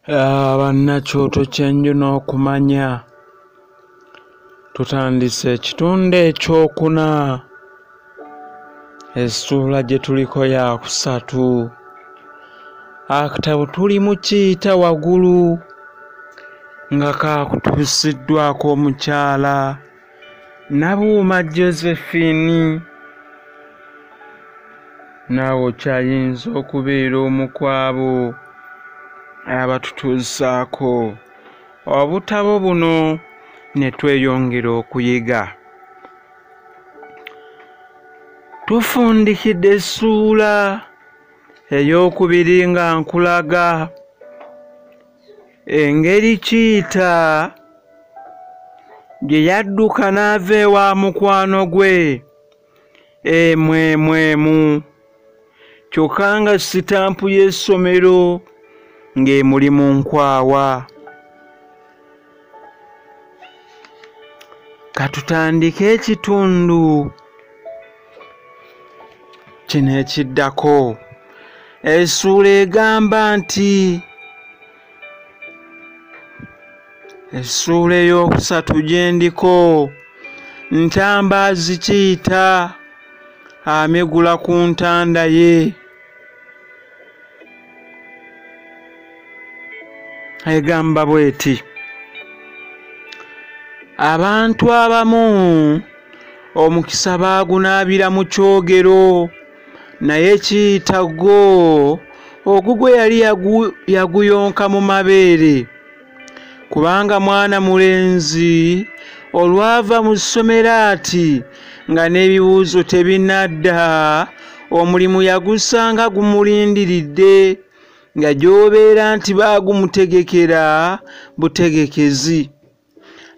Bannakyoto kyenju n'okumanya tutandise ekitundu ekyokuna essuula gye tuliko yakusatu. Akatabo tuli mu kiyita waggulu nga kaakutuusiddwako omukyala Nabuuma Josephine. Naawe okyayinza okubeera omu ku abo abatutuusaako obutabo buno ne tweyongera okuyiga. Tufundikidde essuula ey'okubiri nga nkulaga engeri Kiita gye yadduka n'ava ewa mukwano gwe emu kyokka nga sitampu y'essomero ng'emuli mu nkwawa. Katutandike ekitundu kino ekiddako. Essuula egamba nti essuula ey'okusatu gye ndiko, Ntambaazi Kiita amegula ku ntanda ye. Egamba bw'eti: abantu abamu omukisa baagunaabira mu kyogero, naye Kiita gwo ogugwe yali yaguyonka mu mabeere, kubanga mwana mulenzi olwava mu ssomero ati nga n'ebibuuzo tebinadda, omulimu yagusanga gumulindiridde, nga gy'obeera nti baagumutegekera butegekezi.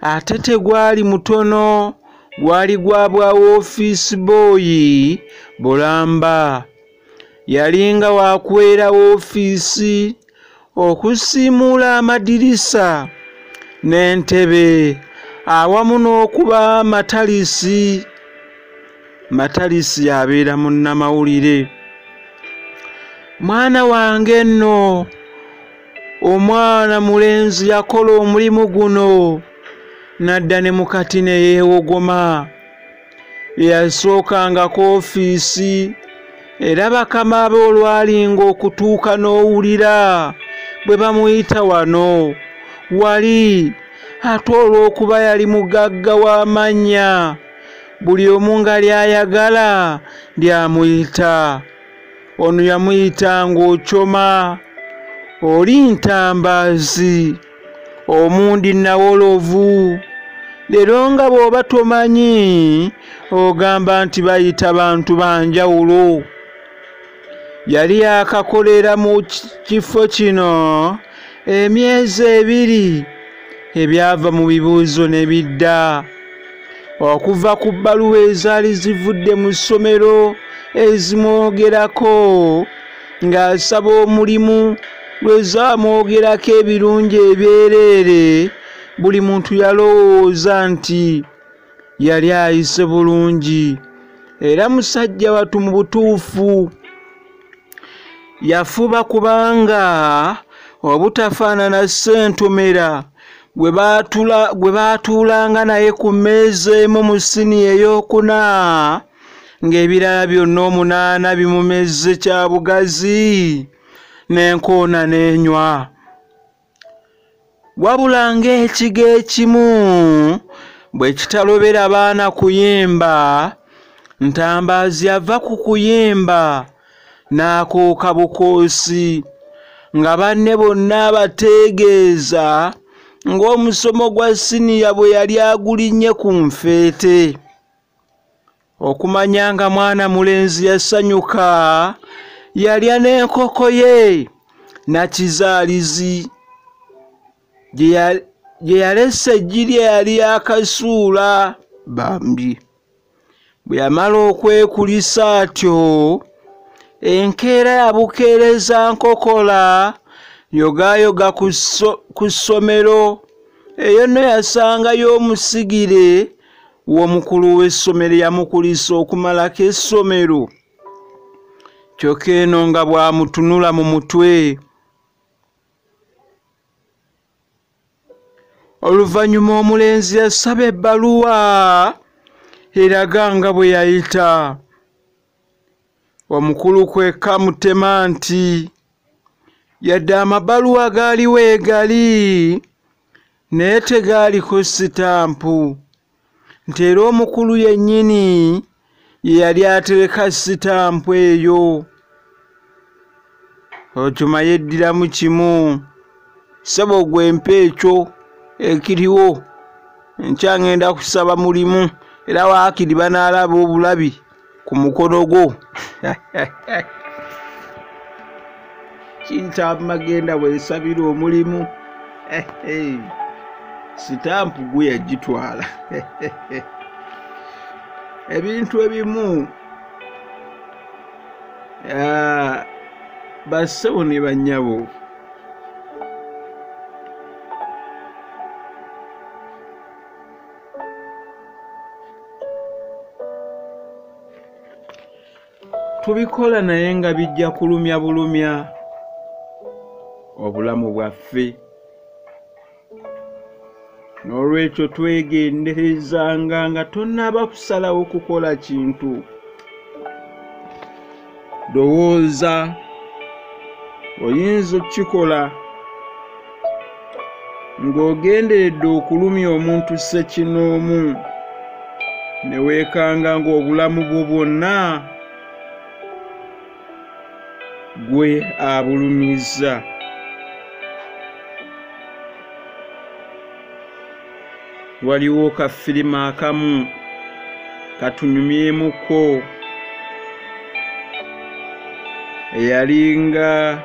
Ate tegwali mutono, gwali gwa bwa woofiisi booyi bulamba. Yalinga waakwera woofiisi okusiimuula amadirisa n'entebe awamu n'okuba matalisi. Matalisi yabeera munnamawulire. Mwana wange nno omwana mulenzi yakola omulimu guno n'adda ne mu kati ne yeewogoma. Yasookanga woofiisi era bakama be olwalinga okutuuka n'owulira bwe bamuyita wano wali, ate olw'okuba yali mugagga w'amannya, buli omu nga ly'ayagala ly'amuyita. Ono yamuyitanga Okyoma, oli Ntambaazi, omundi Nawolovu. Leero nga bw'oba tomanyi ogamba nti bayita bantu banjawulo. Yali yakakolera mu kifo kino emyezi 2, ebyava mu bibuuzo ne bidda. Okuva ku bbaluwa ezaali zivudde mu ssomero ezimwogerako ng'asaba omulimu lwe zaamwogerako ebirungi ebyereere, buli muntu yalowooza nti yali ayise bulungi era musajja watu mu butuufu. Yafuba kubanga obutafaanana Ssentomera gwe baatuulanga naye ku mmeeza emu mu siniya ey'okuna, ng'ebirala byonna 8 bimumezze kya bugazi n'enkoona n'enywa. Wabula ng'ekigo ekimu bwe kitalobera baana kuyimba, Ntambaazi ava ku kuyimba n'akooka bukoosi, nga banne bonna abategeeza ng'omusomo gwa siniya bwe yali agulinnye ku nfeete. Okumanya nga mwana mulenzi yasanyuka, yalya n'enkoko ye Nakizaalizi gye yalese eggi yali yakasuula bambi. Bwe yamala okwekulisa atyo, enkeera yabukeereza nkokola yogayoga ku ssomero. Eyo nno yasangayo omusigire w'omukulu w'essomero yamukulisa okumalako essomero. kyokka eno nga bw'amutunula mu mutwe Oluvannyuma omulenzi yasaba ebbaluwa eraga nga bwe yayita. Omukulu kwe kamutema nti yadde amabaluwa gaaliwo egali naye tegaaliko sitampu, nti era omukulu yennyini ye yali atereka sitampu eyo. Otuma yeddiramu kimu, ssebo gwe mpa ekyo ekiriwo, nkya ngenda kusaba mulimu era waakiri banaalaba obulabi ku mukono gwo. Kiyitaba magenda bw'esabira omulimu. Sitampu gwe yagitwala. Ebintu ebimu bassebo ne bannyabo tubikola naye nga bijja kulumya bulumya obulamu bwaffe. N'olwekyo twegenderezanga nga tonnaba kusalawo kukola kintu. Lowooza oyinza okukikola ng'ogenderedde okulumya omuntu ssekinoomu ne weekanga ng'obulamu bwo bwonna gwe abulumizza. Waliwo kafirimu akamu katunyumyemuko eyalinga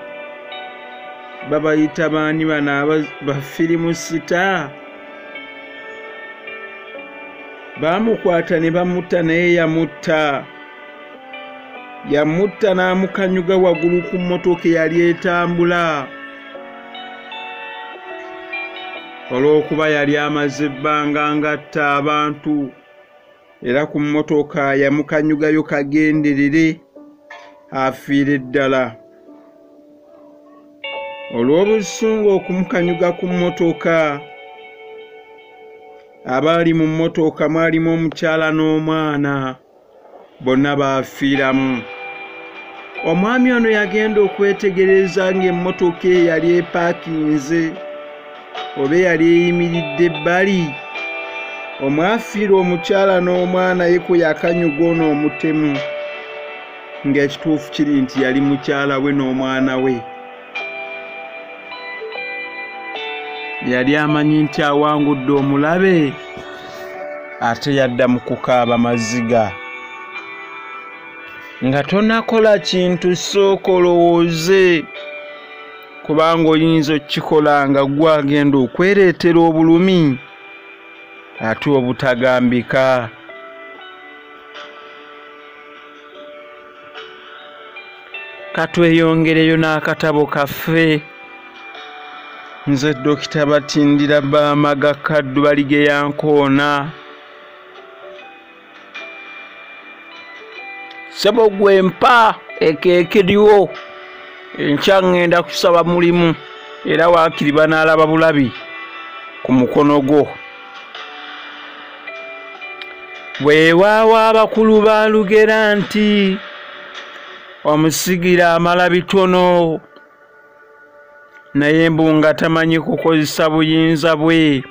babayita baani bano bafirimu sita, baamukwata ne bamutta naye yamutta n'amukanyuga waggulu ku mmotoka eyali etambula. Olw'okuba yali amaze ebbanga ng'atta abantu era ku mmotoka yamukanyugayo kagenderere afiire ddala. Olw'obusungu okumukanyuga ku mmotoka, abaali mu mmotoka mwalimu omukyala n'omwana, bonna baafiiramu. Omwami ono yagenda okwetegereza ng'emmotoka eyali epaakinze oba yali eyimiridde ebbali. Omwafiira omukyala n'omwana ye kwe yakanyuga ono omutemu, ng'ekituufu kiri nti yali mukyala we n'omwana we. Yali amanyi nti awangudde omulabe, ate yadda mu kukaaba maziga. Nga tonakola kintu sooka olowooze, kubanga oyinza okukikola nga gwe agenda okwereetera obulumi ate obutagambika. Katweyongereyo n'akatabo kaffe. Nze Dokita Batindira Bamaga Kaddu Baligeyankoona. Ssebo gwe mpa ekekiriwo, enkya ngenda kusaba mulimu era waakiri banaalaba bulabi ku mukono gwo. Bwewaawo abakulu baalugera nti omusigira amala bitono, naye mbu nga tamanyi kukozesa buyinza bwe.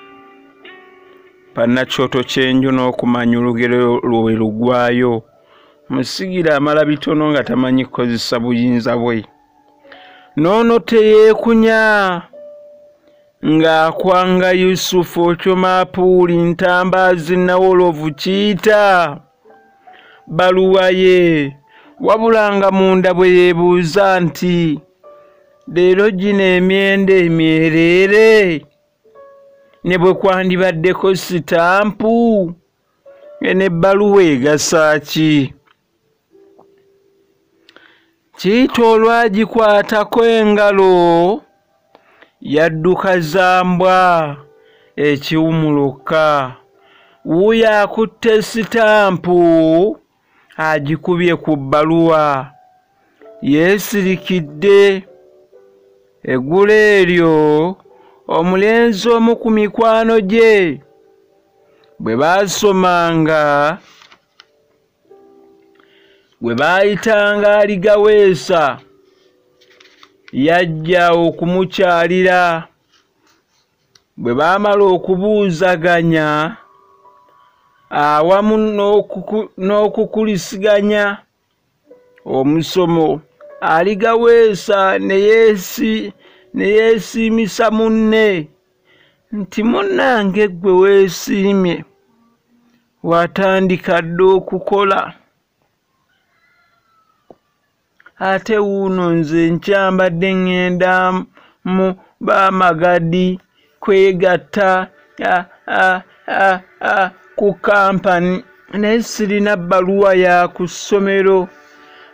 Pannakyoto kyenju n'okumanya olugero lwe lugwayo. Musigira amala bitono nga tamanyi kukozesa buyinza bwe. Noono teyeekunya ng'akwanga Yusufu Okyomapuuli Ntambaazi Nawolovu kiyita baluwa ye, wabula nga munda bwe yeebuuza nti leero gino emyenda emyereere ne bwe kwandibaddeko sitampu n'ebbaluwa egasa ki? Kiyita olwagikwatako engalo yadduka zambwa ekiwumuluka. Wuuyo akutte sitampu agikubye ku bbaluwa, yeesirikidde. Eggulu eryo omulenzi omu ku mikwano gye bwe baasomanga gwe baayitanga aligaweesa yajja okumukyalira. Bwe baamala okubuuzaganya awamu n'okukulisiganya omusomo, aligaweesa ne yeesiimisa munne nti munnange ggwe weesiimye watandika dda okukola, ate wuuno nze nkyambadde ŋŋenda mu Bamagadi kwegatta ku kampani naye sirina bbaluwa ya ku ssomero,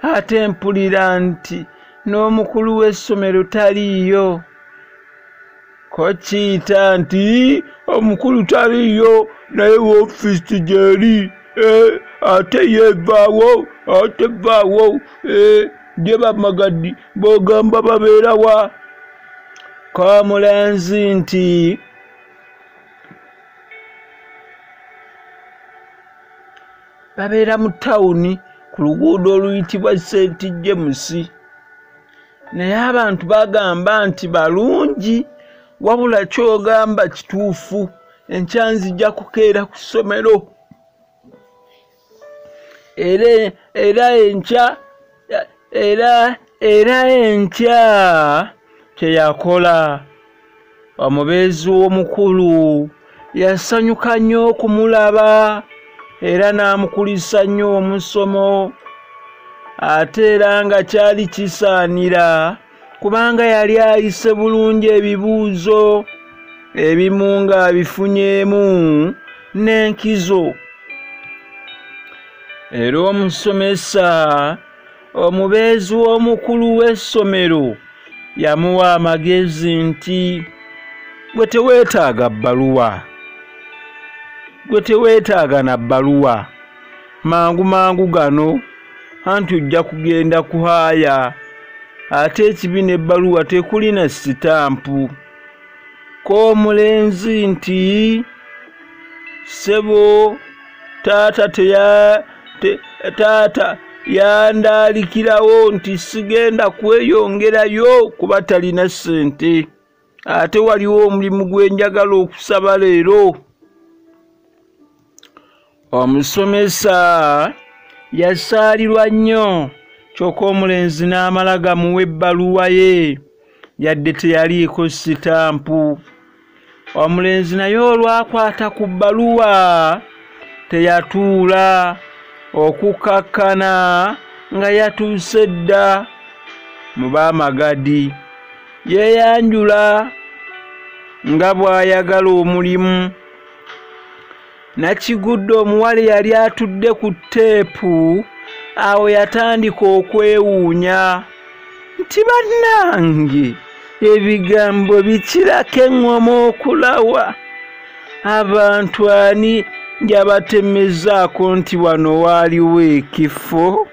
ate mpulira nti n'omukulu w'essomero taliiyo. Ko kiyita nti omukulu taliiyo naye woofiisi gy'eri, ate yeevaawo, ate vaawo, gye Bamagadi b'ogamba babeera wa? Ko omulenzi nti babeera mu tawuni ku luguudo oluyitibwa St. James, naye abantu bagamba nti balungi, wabula kyogamba kituufu, enkya nzija kukeera ku ssomero. Era enkya kyeyakola, omubeezi w'omukulu yasanyuka nnyo okumulaba era n'amukulisa nnyo omusomo, ate era nga kyali kisaanira kubanga yali ayise bulungi ebibuuzo ebimu ng'abifunyeemu n'enkizo. Era omusomesa omubeezi w'omukulu w'essomero yamuwa amagezi nti gwe teweetaaga bbaluwa, gwe teweetaaga na bbaluwa, mangu gano anti ojja kugenda kuhaaya, ate ekibi n'ebbaluwa tekuli na sitampu. Ko omulenzi nti ssebo taata yandaalikirawo nti sigenda kweyongerayo kuba talina ssente, ate waliwo omulimu gwe njagala okusaba leero. Omusomesa yasaalirwa nnyo, kyokka omulenzi n'amala gamuwa ebbaluwa ye yadde teyaliiko sitampu. Omulenzi naye olwakwata ku bbaluwa teyatuula okukkakkana nga yatuuse dda mu Bamagadi, yeeyanjula nga bw'ayagala omulimu. Nakigudde omuwala yali atudde ku tteepu awo yatandika okwewuunya nti bannange ebigambo bikirako eŋŋoma okulawa, abantu ani gyabatemezaako nti wano waaliwo ekifo,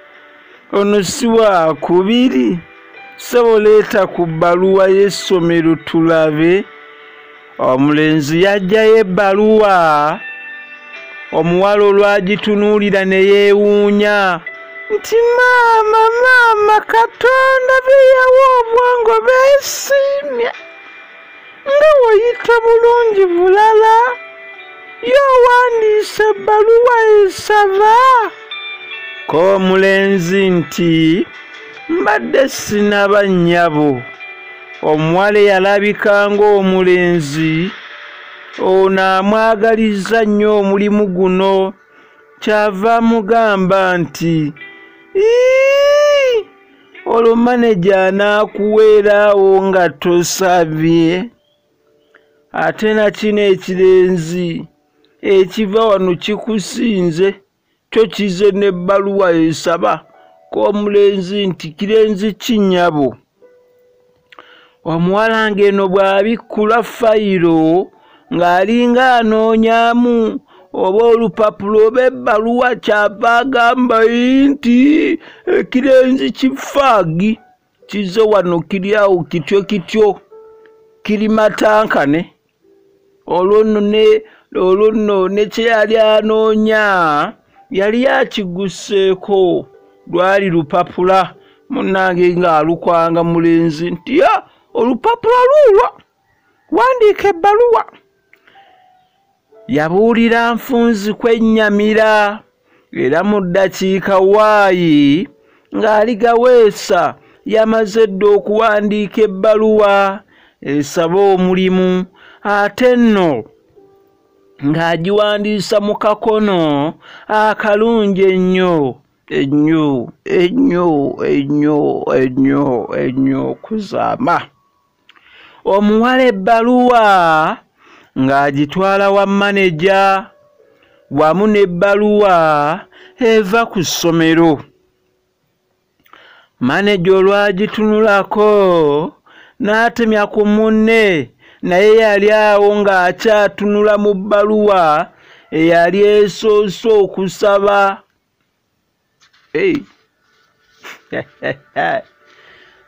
ono si waakubiri, soboleeta ku bbaluwa y'essomero tulabe. Omulenzi yaggyayo ebbaluwa, omuwala olwagitunuulira ne yeewuunya nti maama Katonda beeyawa obwongo beesiimye, nga wayita bulungi bulala, y'owandiisa ebbaluwa esaba. Ko omulenzi nti mbadde sinaba nnyabo. Omuwala yalabika ng'omulenzi ono amwagaliza nnyo omulimu guno, kyava amugamba nti olwo maneja anaakuweeraawo nga tosabye, ate nakino ekirenzi ekiva wano kikusinze, kyo kize n'ebbaluwa esaba. K'omulenzi nti kirenzi kinnyabo. Omuwala ng'eno bw'abikkula fayiro ng'alinga anoonyaamu oba olupapula oba ebbaluwa, kyava agamba nti ekirenzi kifaagi kize wano kiri awo kityo. kirimatankane olwo ne kye yali anoonya yali akigusseeko lwali lupapula munnange ng'alukwanga mulenzi nti olupapula luulwo wandiika ebbaluwa. Yabuulira nfunzi kwennyamira era mu ddakiika waayi ng'ali gaweesa yamaze dda okuwandiika ebbaluwa esaba omulimu ate nno ng'agiwandiisa mu kakono akalungi ennyo okuzaama. Omuwala ebbaluwa ng'agitwala wa maneja wamu n'ebbaluwa eva ku ssomero. Maneja olwagitunulako n'atemya ku munne naye yali awo ng'akyatunula mu bbaluwa eyali esoose okusaba.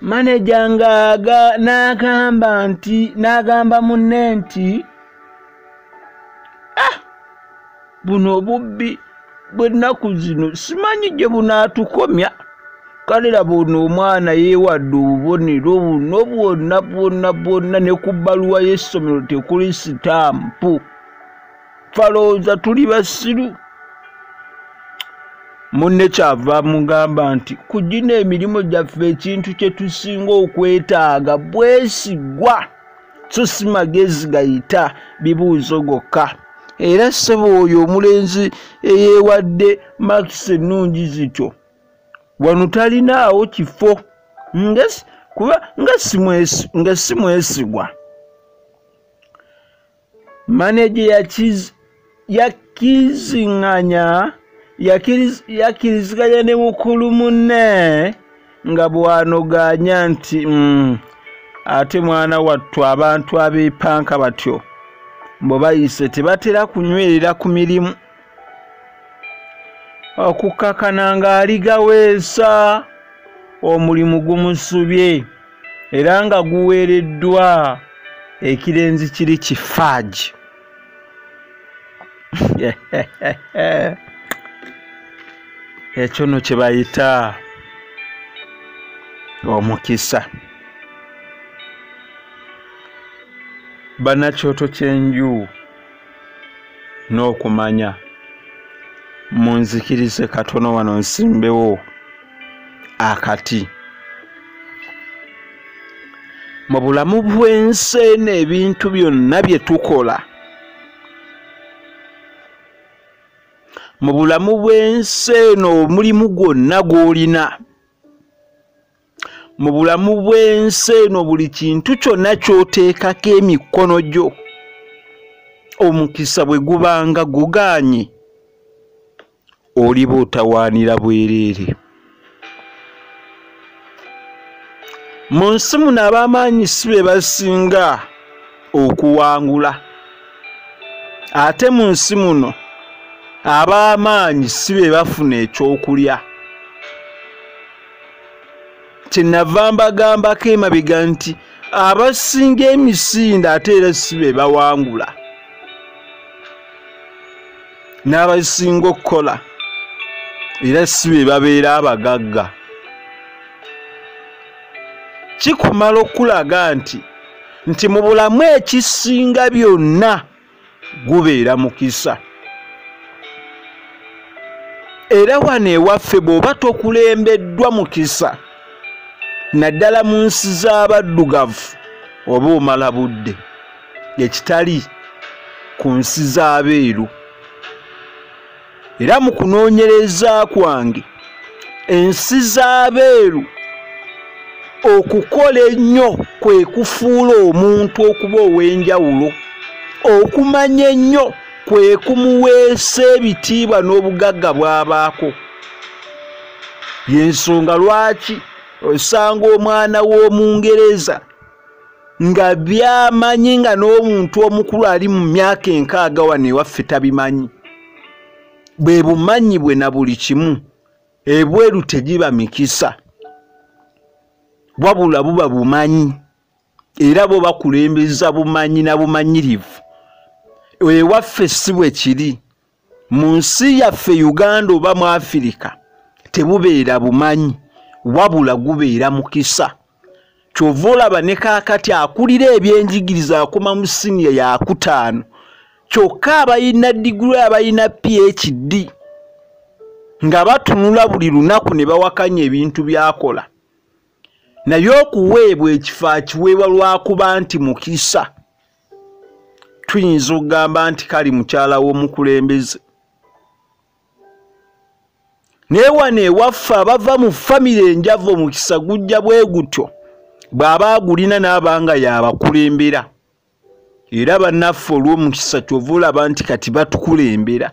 Maneja n'agamba munne nti buno obubbi bw'ennaku zino simanyi gye bunaatukomya. Kale laba ono omwana yeewadde obubonero buno bwonna ne ku bbaluwa y'essomero tekuli sitampu. Falowooza tuli basiru. Munne kyava amugamba nti ku gino emirimu gyaffe ekintu kye tusinga okwetaaga bwesigwa so si magezi gayita bibuuzo gokka. Era ssebo oyo omulenzi eyeewadde makisi ennungi zityo wano talinaawo kifo nga si mwesigwa. Maneja yakkiriziganya ne mukulu munne nga bw'anoganya nti ate mwana wattu abantu abeepanka batyo bwe bayise tebatera kunywerera ku mirimu. Okukakana ng'ali gaweesa omulimu gumusubye era nga guweereddwa ekirenzi kiri kifaaji. Ekyo nno kye bayita omukisa. Bannakyoto ky'enju n'okumanya munzikirize katono wano nsimbewo akati. Mu bulamu bw'ensi eno ebintu byonna bye tukola, mu bulamu bw'ensi eno omulimu gwonna gw'olina, mu bulamu bw'ensi eno buli kintu kyonna ky'oteekako emikono gyo, omukisa bwe gubanga gugaanye oliba otawaanira bwereere. Mu nsi muno ab'amaanyi si be basinga okuwangula, ate mu nsi muno ab'amaanyi si be bafuna ekyokulya. Kyenava mbagambako emabega nti abasinga emisinde ate era si be bawangula, n'abasinga okukola era si be babeera abagagga. Kikumala okulaga nti mu bulamu ekisinga byonna gubeera mukisa. Era wano ewaffe bw'oba tokulembeddwa mukisa, naddala mu nsi z'abaddugavu oba omala budde, ekitali ku nsi z'abeeru. Era mu kunoonyereza kwange, ensi z'abeeru okukola ennyo kwe kufuula omuntu okuba ow'enjawulo, okumanya ennyo kwe kumuweesa ebitiibwa n'obugagga bw'abaako. Y'ensonga lwaki osanga omwana w'Omungereza nga by'amanyi nga n'omuntu omukulu ali mu myaka 60 wano ewaffe tabimanyi. Bwe bumanyi bwe na buli kimu, ebweru tegiba mikisa, wabula buba bumanyi. era bo bakulembeza bumanyi na bumanyirivu. Ewaffe si bwe kiri. Mu nsi yaffe Uganda oba mu Afirika tebubeera bumanyi, wabula gubeera mukisa. Kyova olaba ne kaakati akulira ebyenjigiriza akoma mu siniya ya 5 kyokka abayina diguli abayina PhD nga batunula buli lunaku ne bawakanya ebintu byakola. Naye okuweebwa ekifo akiweebwa lwakuba nti mukisa. Tuyinza okugamba nti kali mukyala w'omukulembeze. Naye wano ewaffe abava mu famire enjavu omukisa gujja bwe gutyo bw'aba agulina n'abanga y'abakulembera. Era bannaffe olw'omukisa kyova olaba nti kati batukulembera.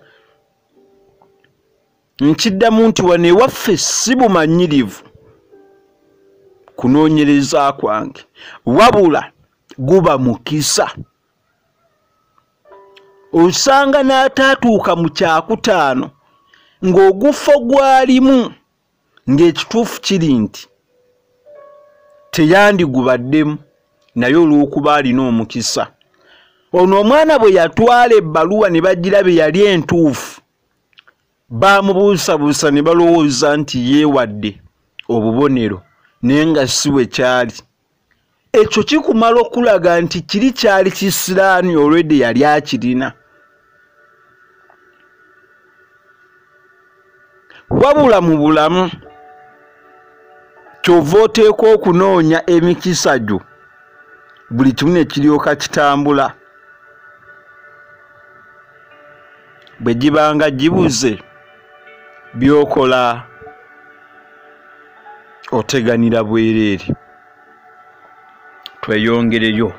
Nkiddamu nti wano ewaffe si bumanyirivu kunoonyereza kwange, wabula guba mukisa. Osanga n'ataatuuka mu kyakutaano ng'ogufo gwalimu ng'ekituufu kiri nti teyandigubaddemu, naye olw'okuba alina omukisa. Ono omwana bwe yatwala ebbaluwa ne bagiraba yali entuufu, baamubuusabuusa ne balowooza nti yeewadde obubonero naye nga si bwe kyali. Ekyo kikumala okulaga nti kiri kyali kisiraani olwedde yali akirina. Wabula mu bulamu kyova oteeka okunoonya emikisa gyo buli kimu ne kiryoka kitambula. Bwe gibanga gibuze byokola oteganira bwereere. Tweyongereyo.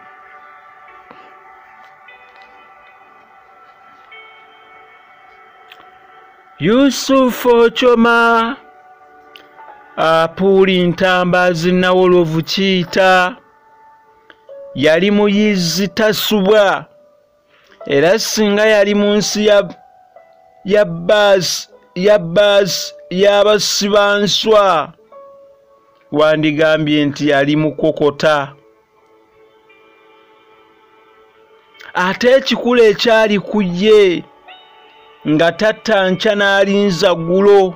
Yusufu Ochoma Apuli Ntambazi Nawolovu Kiita yali muyizi tasubwa, era singa yali mu nsi y'abasibanswa wandigambye nti yali mukokota. Ate ekikulu ekyali ku ye nga tattanca n'alinza ggulo.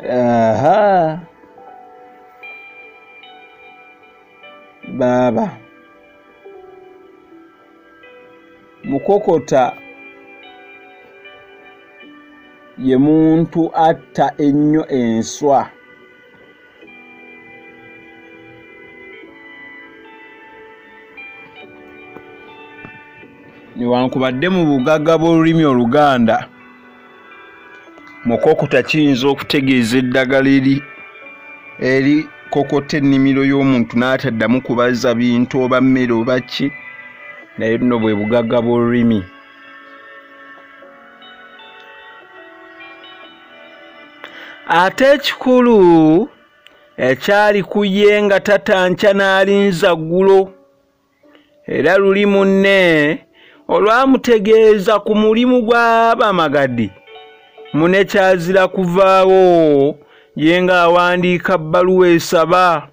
Aha. Baba mukokota ye muntu atta ennyo enswa. Newankubadde mu bugagga bw'olulimi Oluganda mukokota kiyinza okutegeeza eddagala eri kokota ennimiro y'omuntu n'ataddamu kubaza bintu oba mmere oba ki, naye nno bwe bugagga bw'olulimi. Ate ekikulu ekyali ku ye nga tatanca n'alinza ggulo, era luli munne olwamutegeeza ku mulimu gw'Abamagaddi mune kyazira kuvaawo ye ng'awandiika bbaluwa esaba,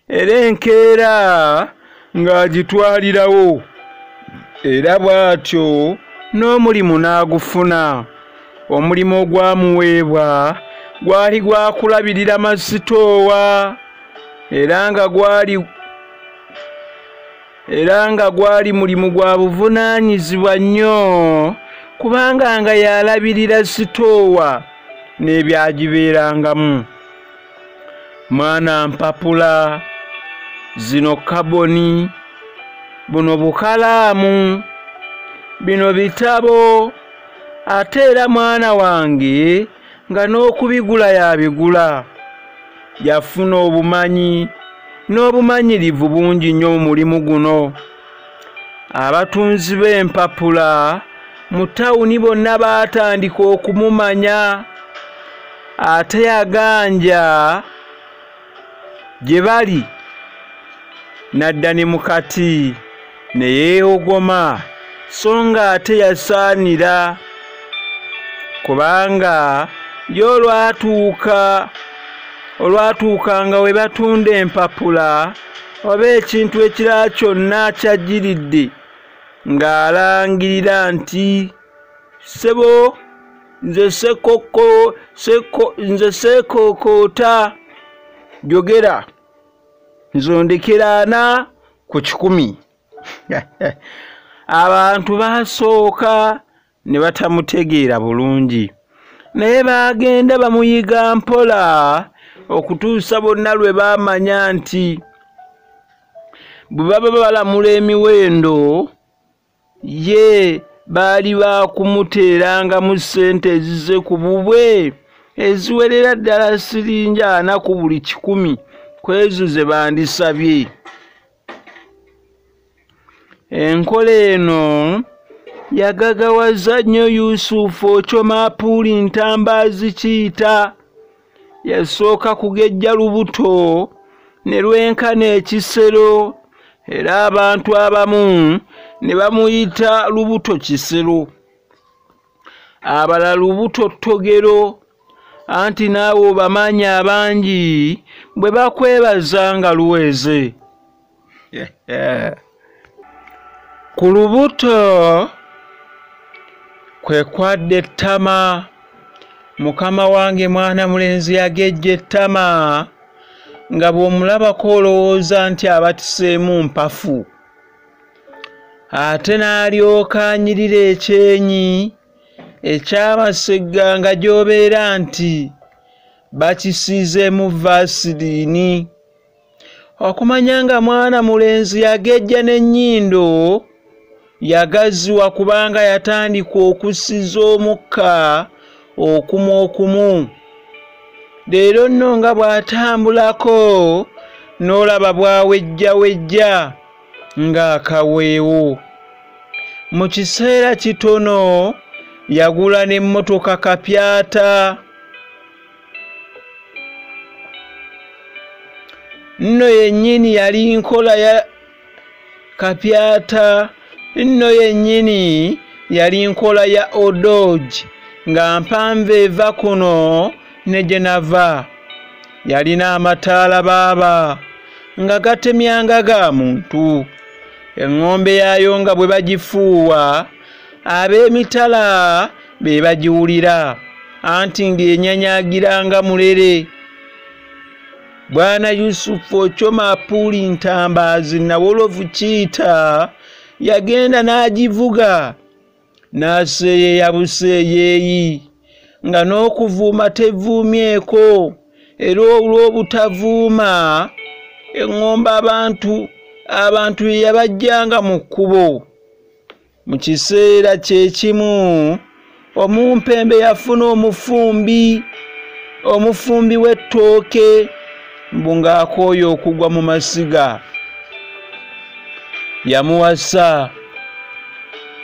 era enkeera ng'agitwalirawo, era bw'atyo n'omulimu n'agufuna. Omulimu ogwamuweebwa gwali gwakulabirira masitoowa, era nga gwali mulimu gwa buvunaanyizibwa nnyo, kubanga nga yalabirira sitoowa n'ebyagibeerangamu. Mwana mpapula, zino kaboni, buno bukalaamu, bino bitabo, ate era mwana wange nga n'okubigula yabigula. Yafuna obumanyi n'obumanyirivu bungi nnyo mu mulimu guno. Abatunzi b'empapula mu tawuni bonna baatandika okumumanya, ate yaganja gye bali n'adda ne mukati ne yeeyogoma, so nga ate yasaanira, kubanga y'olwatuuka olwatuukanga we batunda empapula oba ekintu ekirala kyonna kyajjiridde ng'alangirira nti ssebo nze seekokoota jogera nzondekera 4 ku 100. Abantu basooka ne batamutegeera bulungi naye baagenda bamuyiga mpola okutuusa bonna lwe baamanya nti bwe baba balamula emiwendo ye baali baakumuteerangamu ssente ezize ku bubwe eziwerera ddala siringi 4 ku buli 100 ku ezo ze bandisabye. Enkola eno yagagawaza nnyo Yusufu Ochoma Apuli Ntambaazi Kiyita. Yasooka kugejja lubuto ne lwenkana ekisero era abantu abamu ne bamuyita lubuto kisero, abalala lubuto ttogero, anti naawe obamanyi abangi bwe bakwebaza nga luweze. Ku lubuto kwe kwadda ettama. Mukama wange mwana mulenzi yagejja ettama nga bw'omulabako olowooza nti abatiseemu mpafu. Ate n'alyoka anyirira ekyenyi ekyamasegga nga gy'obeera nti bakisiizeemu vaasiliini. Okumanya nga mwana mulenzi yagejja n'ennyindo yagaziwa kubanga yatandika okussiza omukka okumu. Leero nno nga bw'atambulako n'olaba bw'awejjawejja ng'akaweewo. Mu kiseera kitono yagula n'emmotoka kapyata. Nno yennyini yali nkola ya kapyata. Nno yennyini yali nkola ya Odoge nga mpanvu eva kuno ne gye nava. Yalina amataala baaba nga gatemyanga ga muntu. Eŋŋombe yaayo nga bwe bagifuuwa ab'emitala be bagiwulira anti ng'enyanyaagiranga mulere. Bwana Yusufu Ochoma Apuli Ntambaazi Nawolovu Kiyita yagenda n'agivuga n'aseeyeeya buseeyeeyi nga n'okuvuuma tevuumyeko, era olw'obutavuuma eŋŋombe abantu bye yabajjanga mu kkubo. Mu kiseera kye kimu omumpembe yafuna omufumbi w'ettooke mbu ng'akooye okugwa mu masiga.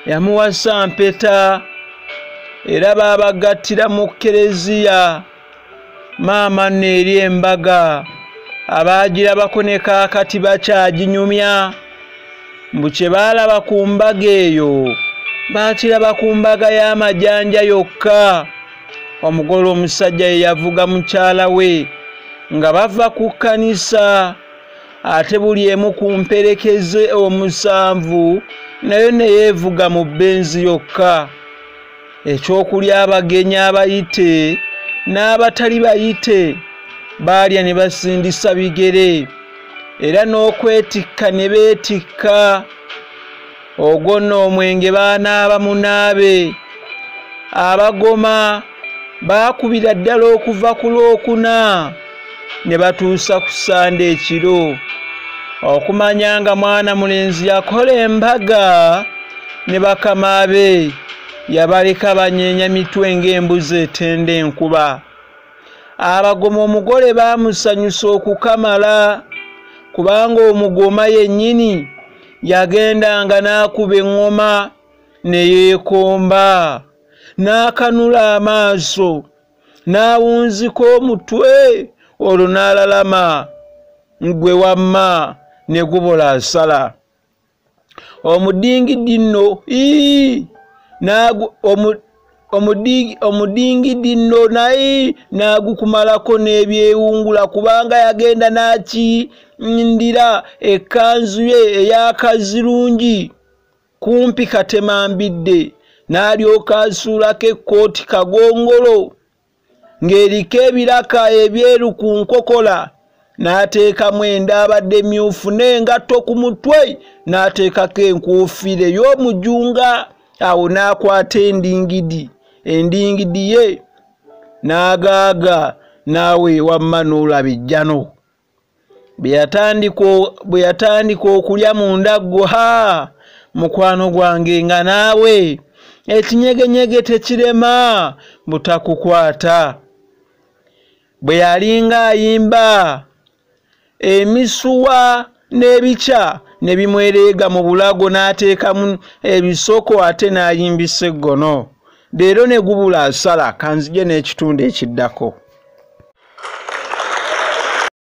Yamuwasa mpeta era baabagattira mu Kereziya. Maama nno eri embaga abaagirabako ne kaakati bakyaginyumya. Mbu kye baalaba ku mbaga eyo baakiraba ku mbaga y'amajanja yokka. Omugole omusajja ye yavuga mukyala we nga bava ku kkanisa, ate buli emu ku mperekeze 7 nayo ne yeevuga mu benzi yokka. Ekyokulya abagenyi abayite n'abatali bayite baalya ne basindisa bigere, era n'okwetikka ne beetikka. Ogwo nno omwenge baanaaba munaabe. Abagoma baakubira ddala okuva ku Lwokuna ne batuusa ku Sande ekiro. Okumanya nga mwana mulenzi yakola embaga ne bakama be yabaleka banyeenya mitwe ng'embuzi etenda enkuba. Abagoma omugole baamusanyusa okukamala kubanga omugoma yennyini yagendanga n'akuba eŋŋoma ne yeekomba, n'akanula amaaso, n'awunzika omutwe, olwo n'alalama gwe wamma ne gubola asala. Omudingidi nno omudingidi nno naye n'agukumalako n'ebyewungula kubanga yagenda n'akindira ekkanzu ye ey'akazirungi kumpi katemambidde n'alyoka asuulako ekkooti kagongolo ng'eriko ebiraka ebyeru ku nkokola n'ateekamu endaabadde emmyufu n'engatto ku mutwe n'ateekako enkuufiira ey'omujunga. Awo n'akwata endingidi ye n'agaaga naawe wamma n'olaba ejjano. Bwe yatandika okulya mu ndaggo, mukwano gwange nga naawe ekinyegenyege tekirema butakukwata. Bwe yalinga ayimba, emisuwa n'ebica ne bimwereega mu bulago n'ateekamu ebisoko ate n'ayimbisa eggono. Leero ne gubula asala kanzije n'ekitundu ekiddako.